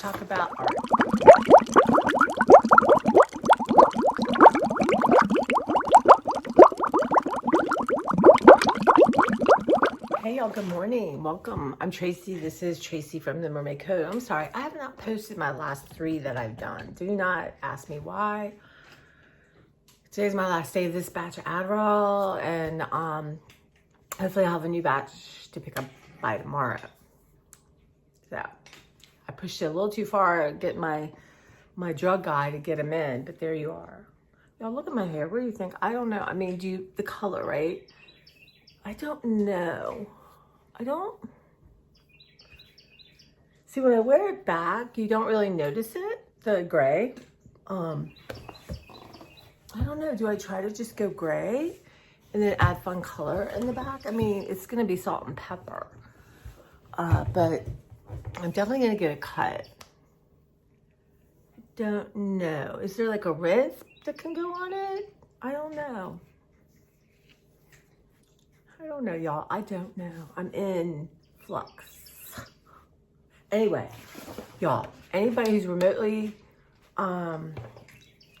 talk about art. Hey y'all, good morning. Welcome. I'm Tracy. This is Tracy from the Mermaid Code. I'm sorry, I have not posted my last 3 that I've done. Do not ask me why. Today's my last day of this batch of Adderall, and hopefully I'll have a new batch to pick up by tomorrow. So I pushed it a little too far, get my drug guy to get him in, but there you are. Y'all, look at my hair. What do you think? I don't know. I mean, the color, right? I don't know. See, when I wear it back, you don't really notice it, the gray. I don't know. Do I try to just go gray and then add fun color in the back? I mean, it's going to be salt and pepper. But I'm definitely going to get a cut. I don't know. Is there like a rinse that can go on it? I don't know. Y'all. I don't know. I'm in flux. Anyway, y'all, anybody who's remotely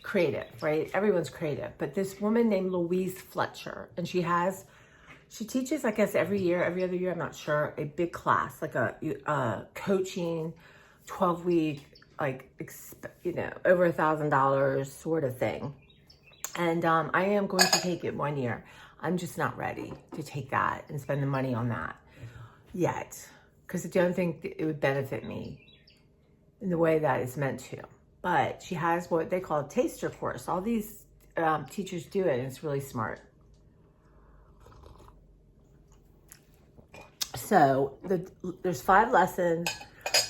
creative, right? Everyone's creative. But this woman named Louise Fletcher, and she teaches, I guess, every other year, I'm not sure, a big class, like a coaching 12-week, like, over $1,000 sort of thing. And I am going to take it 1 year. I'm just not ready to take that and spend the money on that yet, because I don't think it would benefit me in the way that it's meant to. But she has what they call a taster course. All these teachers do it, and it's really smart. So there's 5 lessons,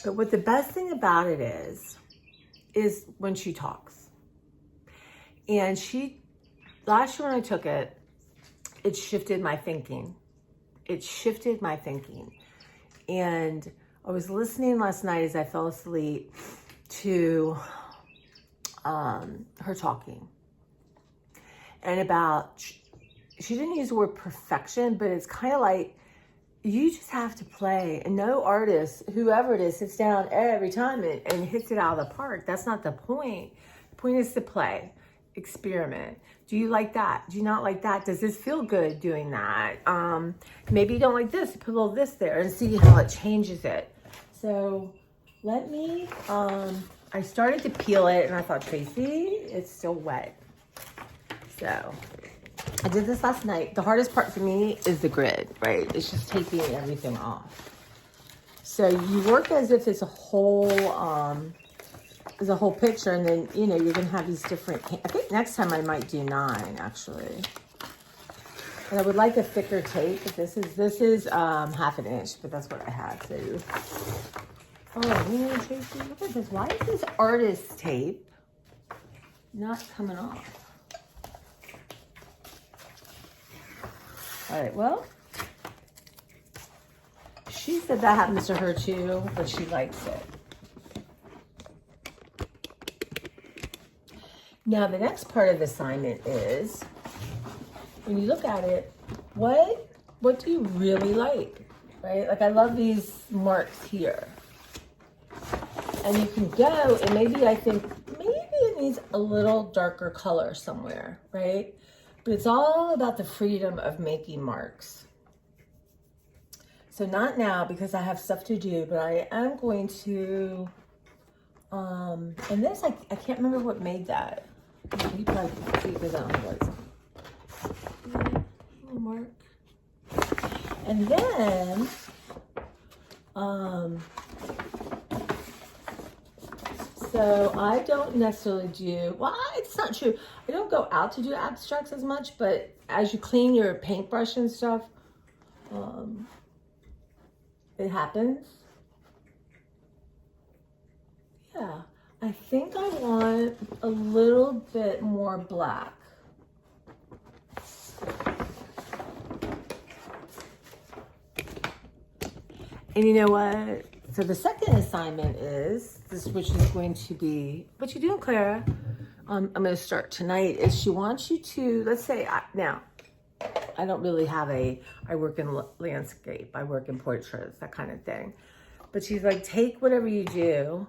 but what the best thing about it is when she talks. And last year when I took it, it shifted my thinking. And I was listening last night as I fell asleep to her talking. And she didn't use the word perfection, but it's kind of like, you just have to play. And no artist, whoever it is, sits down every time and hits it out of the park. That's not the point. The point is to play, experiment. Do you like that? Do you not like that? Does this feel good doing that? Maybe you don't like this. Put a little this there and see how it changes it. So let me, I started to peel it and I thought, Tracy, it's still wet. So I did this last night. The hardest part for me is the grid, right? It's just taking everything off. So you work as if it's a whole picture, and then, you're going to have these different, I think next time I might do 9, actually. And I would like a thicker tape, but this is half an inch, but that's what I had, so. Oh, Tracy, look at this. Why is this artist tape not coming off? All right, well, she said that happens to her too, but she likes it. Now, the next part of the assignment is, when you look at it, what do you really like, right? Like, I love these marks here. And you can go, and maybe I think, maybe it needs a little darker color somewhere, right? But it's all about the freedom of making marks. So not now, because I have stuff to do, but I am going to, and this, I can't remember what made that. You probably can see because I don't know what it's. Little mark. And then, so I don't necessarily do, well, it's not true. I don't go out to do abstracts as much, but as you clean your paintbrush and stuff, it happens. Yeah, I think I want a little bit more black. And you know what? So the second assignment is this, which is going to be, what you doing, Clara? I'm going to start tonight. Is she wants you to, let's say, now, I don't really have I work in landscape, I work in portraits, that kind of thing. But she's like, take whatever you do,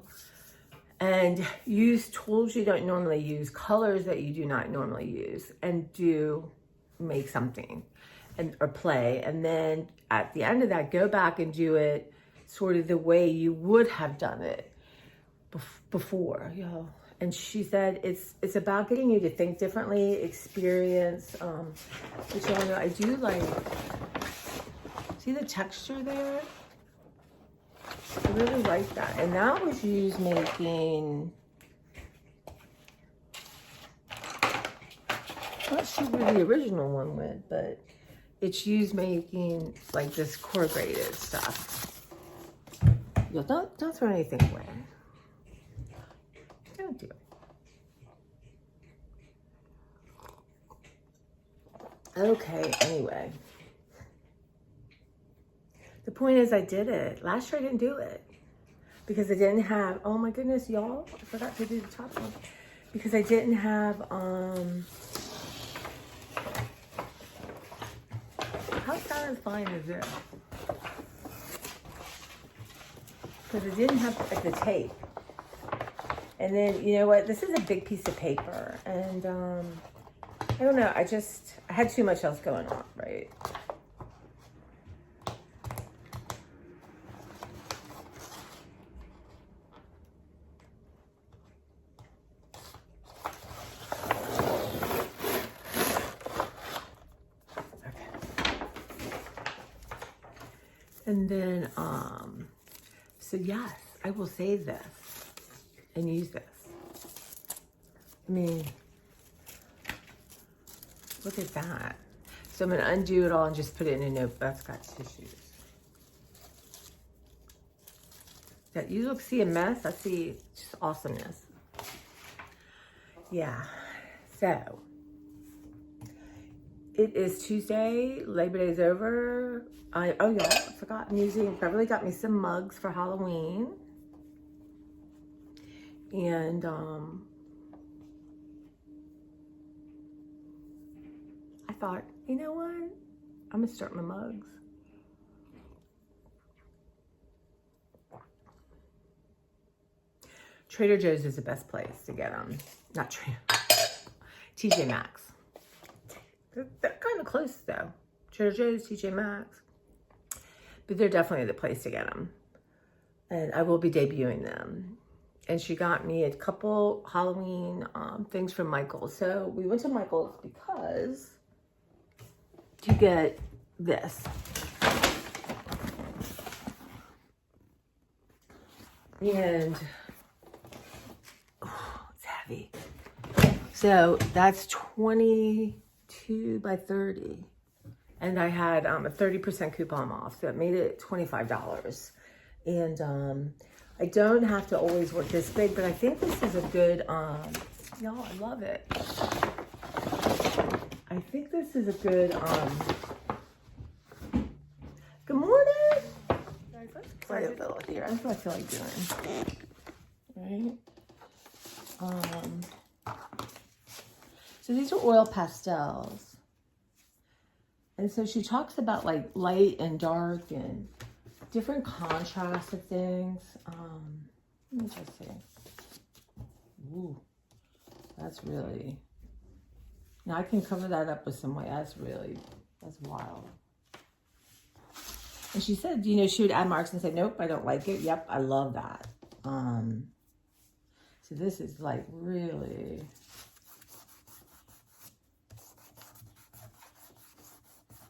and use tools you don't normally use, colors that you do not normally use, and do make something or play. And then at the end of that, go back and do it sort of the way you would have done it before, you know. And she said it's about getting you to think differently, experience, which y'all know I do like. See the texture there? I really like that. And that was used making, I'm not sure where the original one went, but it's used making like this corrugated stuff. Yo, don't throw anything away. Don't do it. Okay, anyway. The point is I did it. Last year I didn't do it because I didn't have, oh my goodness, y'all, I forgot to do the top one. Because I didn't have, how satisfying is this? Because I didn't have like the tape. And then, you know what, this is a big piece of paper. And I don't know, I had too much else going on, right? And then, so yes, I will save this and use this. I mean, look at that. So I'm gonna undo it all and just put it in a note. That's got tissues. That you see a mess? I see just awesomeness. Yeah, so it is Tuesday, Labor Day's over. Oh yeah, I forgot Beverly got me some mugs for Halloween. And I thought, you know what? I'm gonna start my mugs. Trader Joe's is the best place to get them. Not Trader, TJ Maxx. They're kind of close though. Trader Joe's, TJ Maxx. But they're definitely the place to get them. And I will be debuting them. And she got me a couple Halloween things from Michael's. So we went to Michael's because to get this. And oh, it's heavy. So that's 22 by 30. And I had a 30% coupon off. So it made it $25. And I don't have to always work this big, but I think this is a good, y'all, I love it. I think this is a good, good morning. Guys, let's play a little here. That's what I feel like doing. Right? So these are oil pastels. And so she talks about like light and dark and different contrasts of things. Let me just see. Ooh, that's really, now I can cover that up with some white. That's wild. And she said, you know, she would add marks and say, nope, I don't like it. Yep, I love that. So this is like really,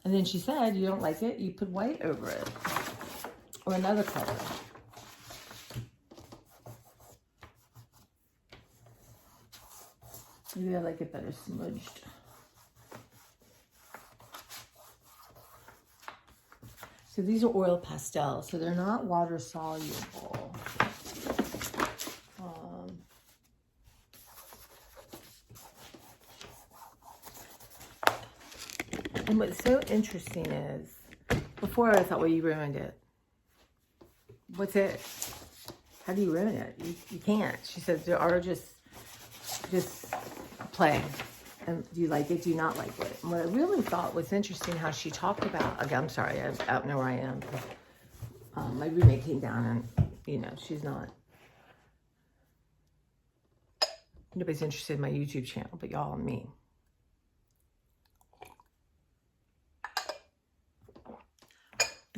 and then she said, you don't like it, you put white over it. Or another color. Maybe I like it better smudged. So these are oil pastels, so they're not water soluble. And what's so interesting is, before I thought, well, you ruined it. What's it? How do you ruin it? You can't. She says there are just play. And do you like it? Do you not like it? And what I really thought was interesting how she talked about, again, I'm sorry, I don't know where I am. My roommate came down and, you know, she's not. Nobody's interested in my YouTube channel, but y'all and me.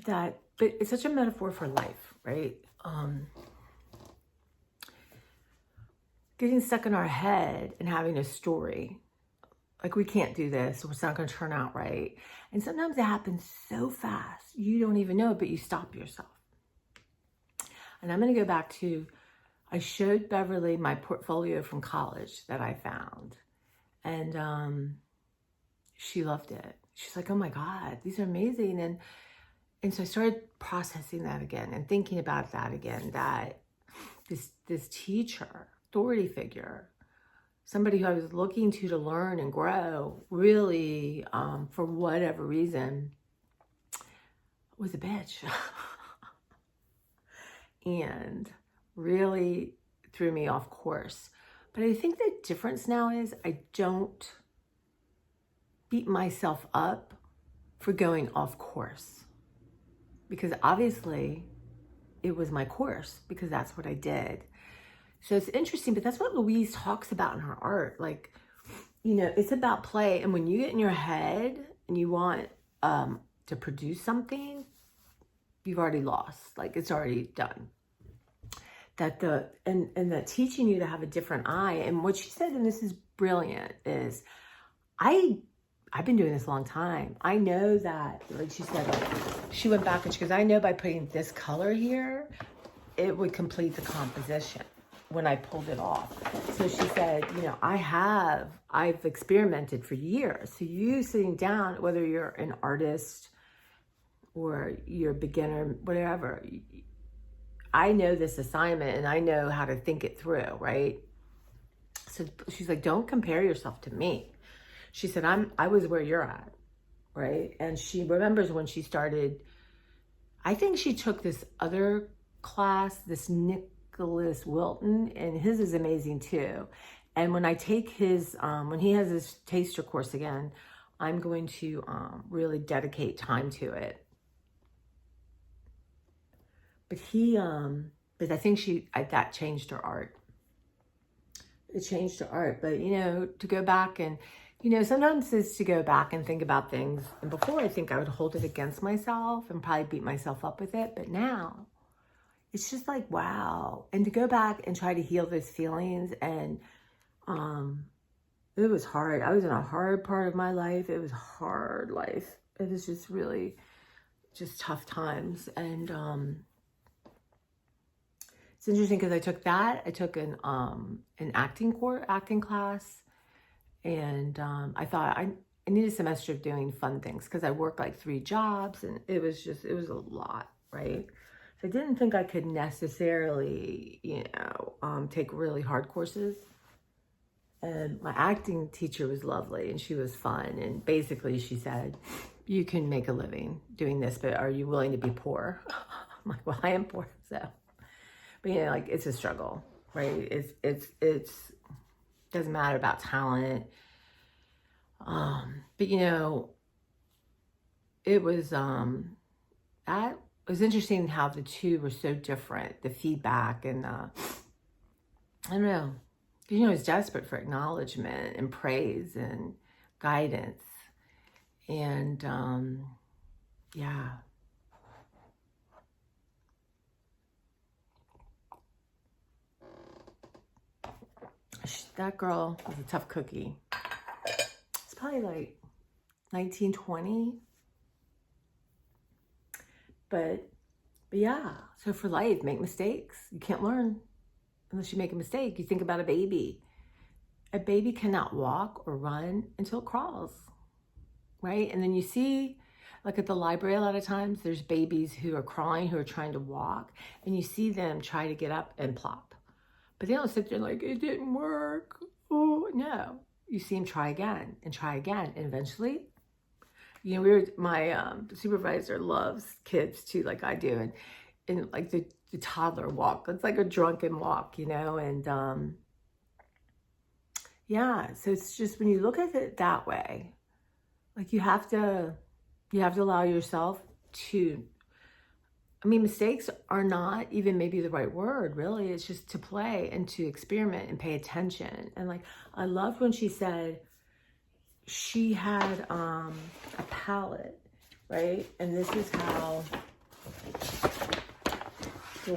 But it's such a metaphor for life, right? Getting stuck in our head and having a story. Like, we can't do this, or it's not going to turn out right. And sometimes it happens so fast, you don't even know it, but you stop yourself. And I'm going to go back to, I showed Beverly my portfolio from college that I found. And she loved it. She's like, oh my God, these are amazing. And so I started processing that again and thinking about that again, that this teacher, authority figure, somebody who I was looking to learn and grow, really, for whatever reason, was a bitch. And really threw me off course. But I think the difference now is I don't beat myself up for going off course. Because obviously it was my course, because that's what I did. So it's interesting, but that's what Louise talks about in her art. Like, you know, it's about play. And when you get in your head and you want to produce something, you've already lost. Like, it's already done. That that teaching you to have a different eye. And what she said, and this is brilliant, is I've been doing this a long time. I know that, like she said, she went back and she goes, I know by putting this color here, it would complete the composition when I pulled it off. So she said, you know, I've experimented for years. So you sitting down, whether you're an artist or you're a beginner, whatever, I know this assignment and I know how to think it through, right? So she's like, don't compare yourself to me. She said, I was where you're at, right? And she remembers when she started, I think she took this other class, this Nicholas Wilton, and his is amazing too. And when I take his, when he has his taster course again, I'm going to really dedicate time to it. But but I think that changed her art. It changed her art. But, you know, to go back and, you know, sometimes it's to go back and think about things. And before, I think I would hold it against myself and probably beat myself up with it. But now, it's just like, wow. And to go back and try to heal those feelings. And it was hard. I was in a hard part of my life. It was hard life. It was just really just tough times. And it's interesting because I took that. I took an acting class. And I thought I need a semester of doing fun things because I worked like 3 jobs and it was a lot, right? So I didn't think I could necessarily, you know, take really hard courses. And my acting teacher was lovely and she was fun. And basically she said, you can make a living doing this, but are you willing to be poor? I'm like, well, I am poor, so. But you know, like, it's a struggle, right? It's doesn't matter about talent. But you know, it was, that was interesting how the two were so different, the feedback and, I don't know, you know, I was desperate for acknowledgement and praise and guidance. And, yeah. That girl was a tough cookie. It's probably like 1920. But yeah, so for life, make mistakes. You can't learn unless you make a mistake. You think about a baby. A baby cannot walk or run until it crawls, right? And then you see, like at the library, a lot of times there's babies who are crawling, who are trying to walk, and you see them try to get up and plop. But they don't sit there like, it didn't work. Oh, no. You see them try again and try again. And eventually, you know, my supervisor loves kids too, like I do. And like the toddler walk, it's like a drunken walk, you know? And yeah, so it's just when you look at it that way, like you have to allow yourself to I mean, mistakes are not even maybe the right word, really. It's just to play and to experiment and pay attention. And like, I loved when she said she had a palette, right? And this is how the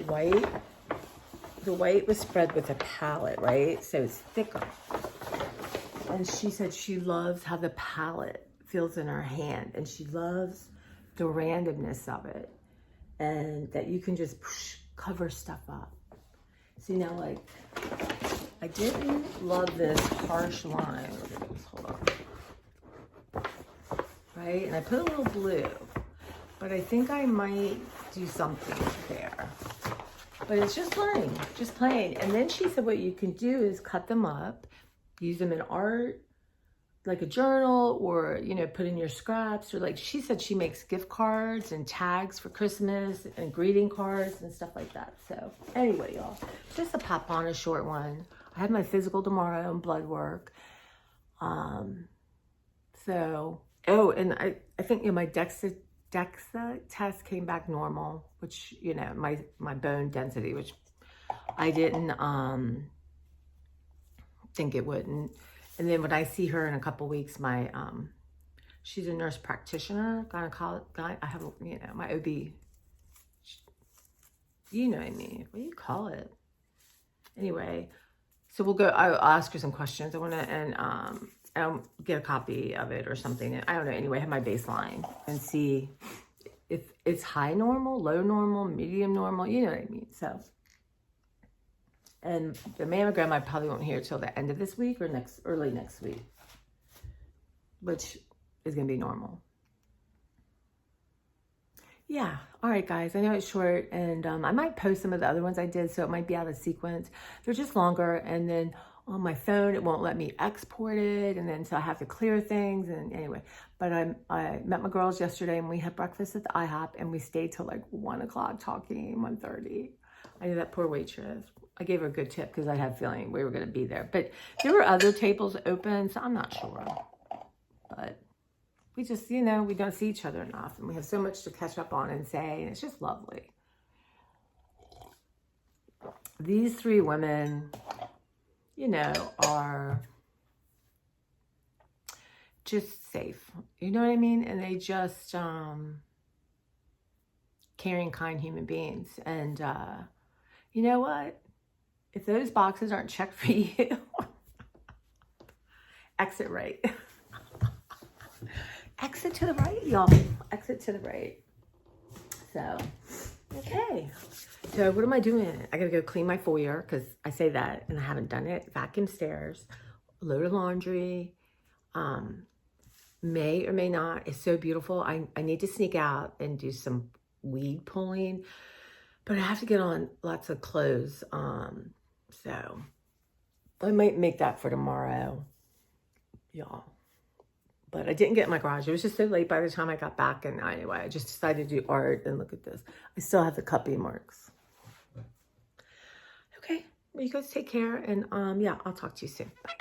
white was spread with a palette, right? So it's thicker. And she said she loves how the palette feels in her hand, and she loves the randomness of it, and that you can just cover stuff up. See, now, like, I didn't love this harsh line. Hold on. Right? And I put a little blue, but I think I might do something there. But it's just learning, just playing. And then she said what you can do is cut them up, use them in art, like a journal, or, you know, put in your scraps, or like she said she makes gift cards and tags for Christmas and greeting cards and stuff like that. So anyway, y'all, just a pop on, a short one. I have my physical tomorrow and blood work. So, oh, and I think, you know, my DEXA test came back normal, which, you know, my bone density, which I didn't think it wouldn't. And then when I see her in a couple weeks, my she's a nurse practitioner, gynecologist. I have, you know, my OB. You know what I mean? What do you call it? Anyway, so we'll go. I'll ask her some questions. I want to, and I'll get a copy of it or something. I don't know. Anyway, I have my baseline and see if it's high normal, low normal, medium normal. You know what I mean? So. And the mammogram I probably won't hear till the end of this week or early next week, which is going to be normal. Yeah. All right, guys. I know it's short, and I might post some of the other ones I did, so it might be out of sequence. They're just longer, and then on my phone, it won't let me export it, and then so I have to clear things, and anyway. But I met my girls yesterday, and we had breakfast at the IHOP, and we stayed till like 1 o'clock talking, 1:30. I knew that poor waitress. I gave her a good tip because I had a feeling we were going to be there. But there were other tables open, so I'm not sure. But we just, you know, we don't see each other enough. And we have so much to catch up on and say. And it's just lovely. These three women, you know, are just safe. You know what I mean? And they just caring, kind human beings. And you know what? If those boxes aren't checked for you, exit right. Exit to the right, y'all. Exit to the right. So, okay. So what am I doing? I gotta go clean my foyer because I say that and I haven't done it. Vacuum stairs, load of laundry. May or may not. It's so beautiful. I need to sneak out and do some weed pulling, but I have to get on lots of clothes. So I might make that for tomorrow, y'all. But I didn't get in my garage. It was just so late by the time I got back. And anyway, I just decided to do art. And look at this. I still have the cuppy marks. Okay. Well, you guys take care. And yeah, I'll talk to you soon. Bye.